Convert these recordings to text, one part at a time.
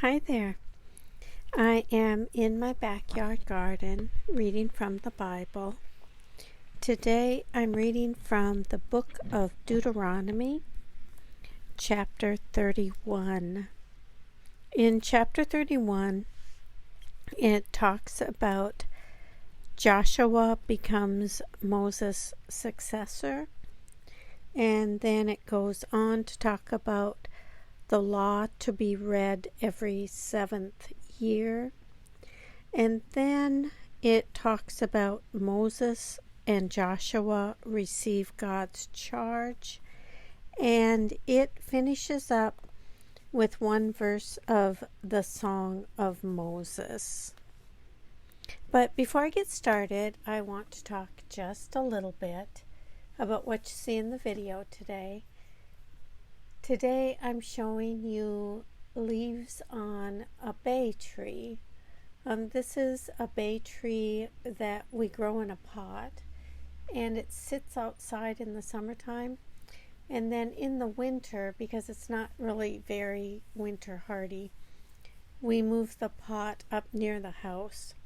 Hi there. I am in my backyard garden reading from the Bible. Today I'm reading from the book of Deuteronomy, chapter 31. In chapter 31, it talks about Joshua becomes Moses' successor, and then it goes on to talk about the law to be read every 7th year. And then it talks about Moses and Joshua receive God's charge. And it finishes up with one verse of the Song of Moses. But before I get started, I want to talk just a little bit about what you see in the video today. Today I'm showing you leaves on a bay tree. This is a bay tree that we grow in a pot, and it sits outside in the summertime. And then in the winter, because it's not really very winter hardy, we move the pot up near the house,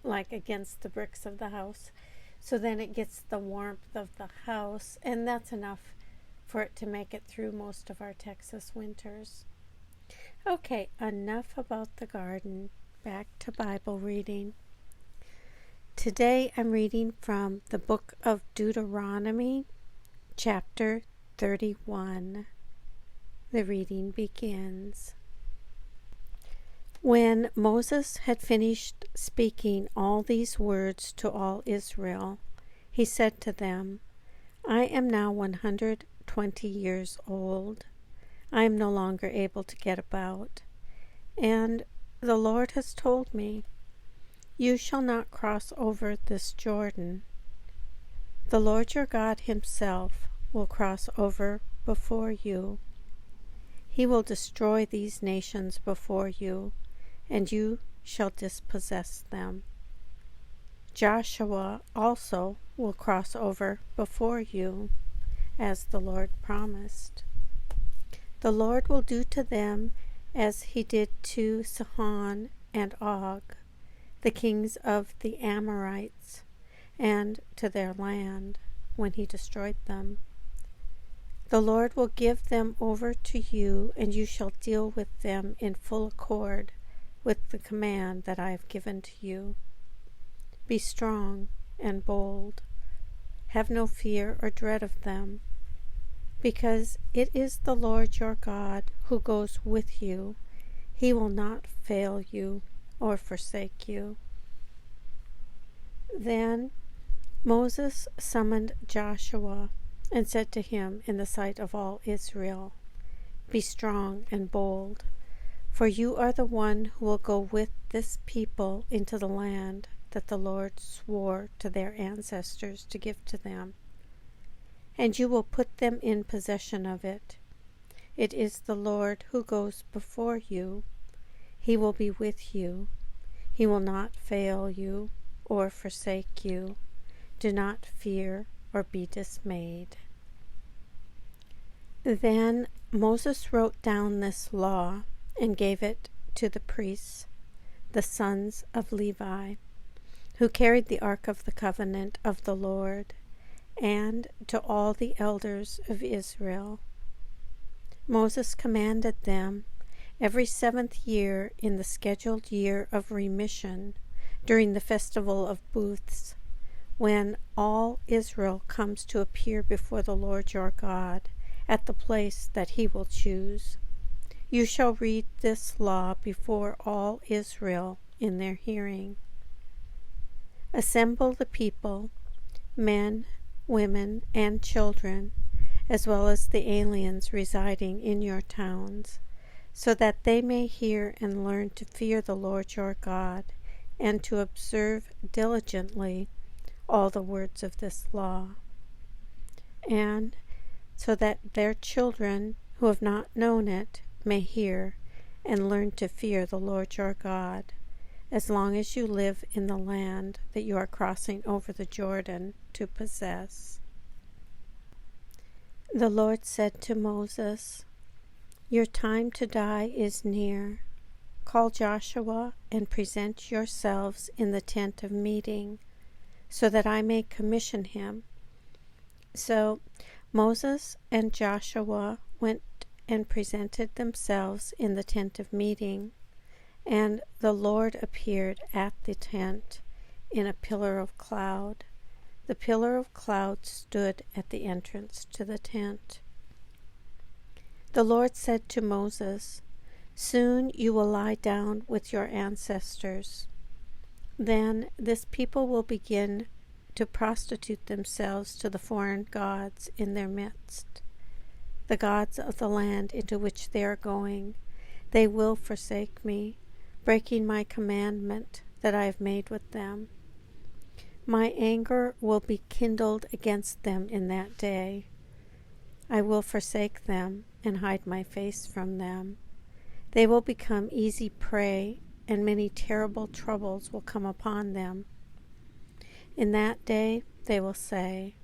like against the bricks of the house. So then it gets the warmth of the house, and that's enough for it to make it through most of our Texas winters. Okay, enough about the garden. Back to Bible reading. Today I'm reading from the book of Deuteronomy, chapter 31. The reading begins. When Moses had finished speaking all these words to all Israel, he said to them, I am now 120 years old. I am no longer able to get about. And the Lord has told me, you shall not cross over this Jordan. The Lord your God himself will cross over before you. He will destroy these nations before you, and you shall dispossess them. Joshua also will cross over before you, as the Lord promised. The Lord will do to them as he did to Sihon and Og, the kings of the Amorites, and to their land, when he destroyed them. The Lord will give them over to you, and you shall deal with them in full accord with the command that I have given to you. Be strong and bold. Have no fear or dread of them, because it is the Lord your God who goes with you. He will not fail you or forsake you. Then Moses summoned Joshua and said to him in the sight of all Israel, Be strong and bold, for you are the one who will go with this people into the land that the Lord swore to their ancestors to give to them. And you will put them in possession of it. It is the Lord who goes before you. He will be with you. He will not fail you or forsake you. Do not fear or be dismayed. Then Moses wrote down this law and gave it to the priests, the sons of Levi, who carried the ark of the covenant of the Lord, and to all the elders of Israel. Moses commanded them every 7th year in the scheduled year of remission, during the festival of booths, when all Israel comes to appear before the Lord your God at the place that he will choose. You shall read this law before all Israel in their hearing. Assemble the people, men, women, and children, as well as the aliens residing in your towns, so that they may hear and learn to fear the Lord your God, and to observe diligently all the words of this law, and so that their children who have not known it may hear and learn to fear the Lord your God, as long as you live in the land that you are crossing over the Jordan to possess. The Lord said to Moses, Your time to die is near. Call Joshua and present yourselves in the tent of meeting, so that I may commission him." So Moses and Joshua went and presented themselves in the tent of meeting, and the Lord appeared at the tent in a pillar of cloud. The pillar of cloud stood at the entrance to the tent. The Lord said to Moses, "Soon you will lie down with your ancestors. Then this people will begin to prostitute themselves to the foreign gods in their midst, the gods of the land into which they are going. They will forsake me, breaking my commandment that I have made with them. My anger will be kindled against them in that day. I will forsake them and hide my face from them. They will become easy prey, and many terrible troubles will come upon them. In that day they will say,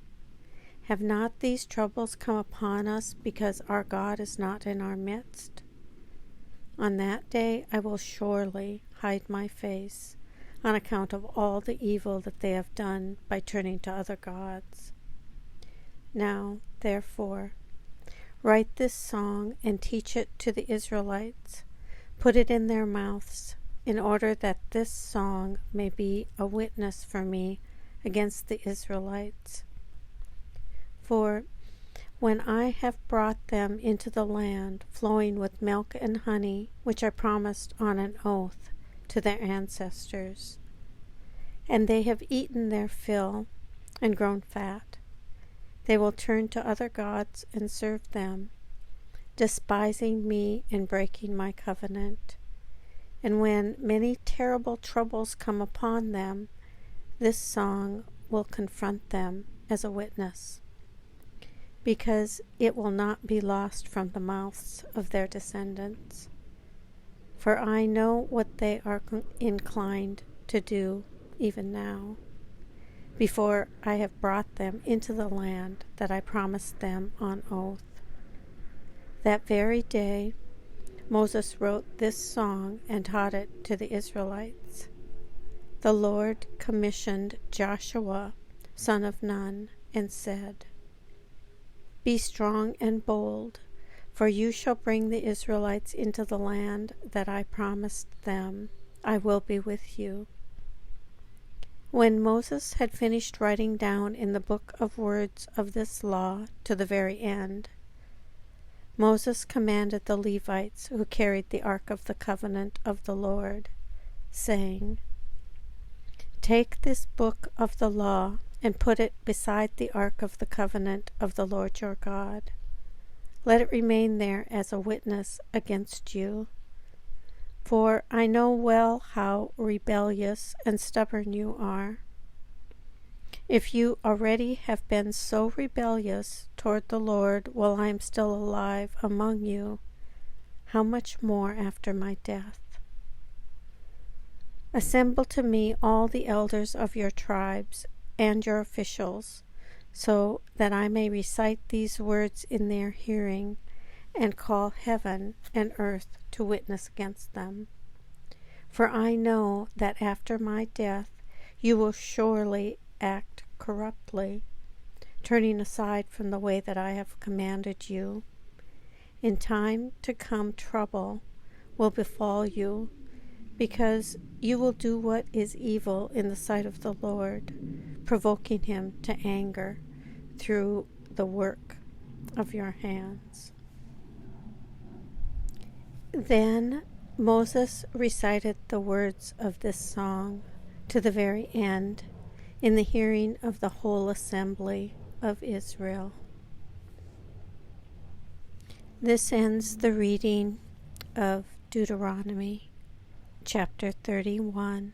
'Have not these troubles come upon us because our God is not in our midst?' On that day I will surely hide my face on account of all the evil that they have done by turning to other gods. Now, therefore, write this song and teach it to the Israelites. Put it in their mouths, in order that this song may be a witness for me against the Israelites. For when I have brought them into the land flowing with milk and honey, which I promised on an oath to their ancestors, and they have eaten their fill and grown fat, they will turn to other gods and serve them, despising me and breaking my covenant. And when many terrible troubles come upon them, this song will confront them as a witness, because it will not be lost from the mouths of their descendants. For I know what they are inclined to do even now, before I have brought them into the land that I promised them on oath." That very day Moses wrote this song and taught it to the Israelites. The Lord commissioned Joshua, son of Nun, and said, "Be strong and bold, for you shall bring the Israelites into the land that I promised them. I will be with you." When Moses had finished writing down in the book of words of this law to the very end, Moses commanded the Levites who carried the ark of the covenant of the Lord, saying, "Take this book of the law and put it beside the ark of the covenant of the Lord your God. Let it remain there as a witness against you. For I know well how rebellious and stubborn you are. If you already have been so rebellious toward the Lord while I am still alive among you, how much more after my death? Assemble to me all the elders of your tribes and your officials, so that I may recite these words in their hearing and call heaven and earth to witness against them. For I know that after my death you will surely act corruptly, turning aside from the way that I have commanded you. In time to come trouble will befall you, because you will do what is evil in the sight of the Lord, provoking him to anger through the work of your hands." Then Moses recited the words of this song to the very end in the hearing of the whole assembly of Israel. This ends the reading of Deuteronomy chapter 31.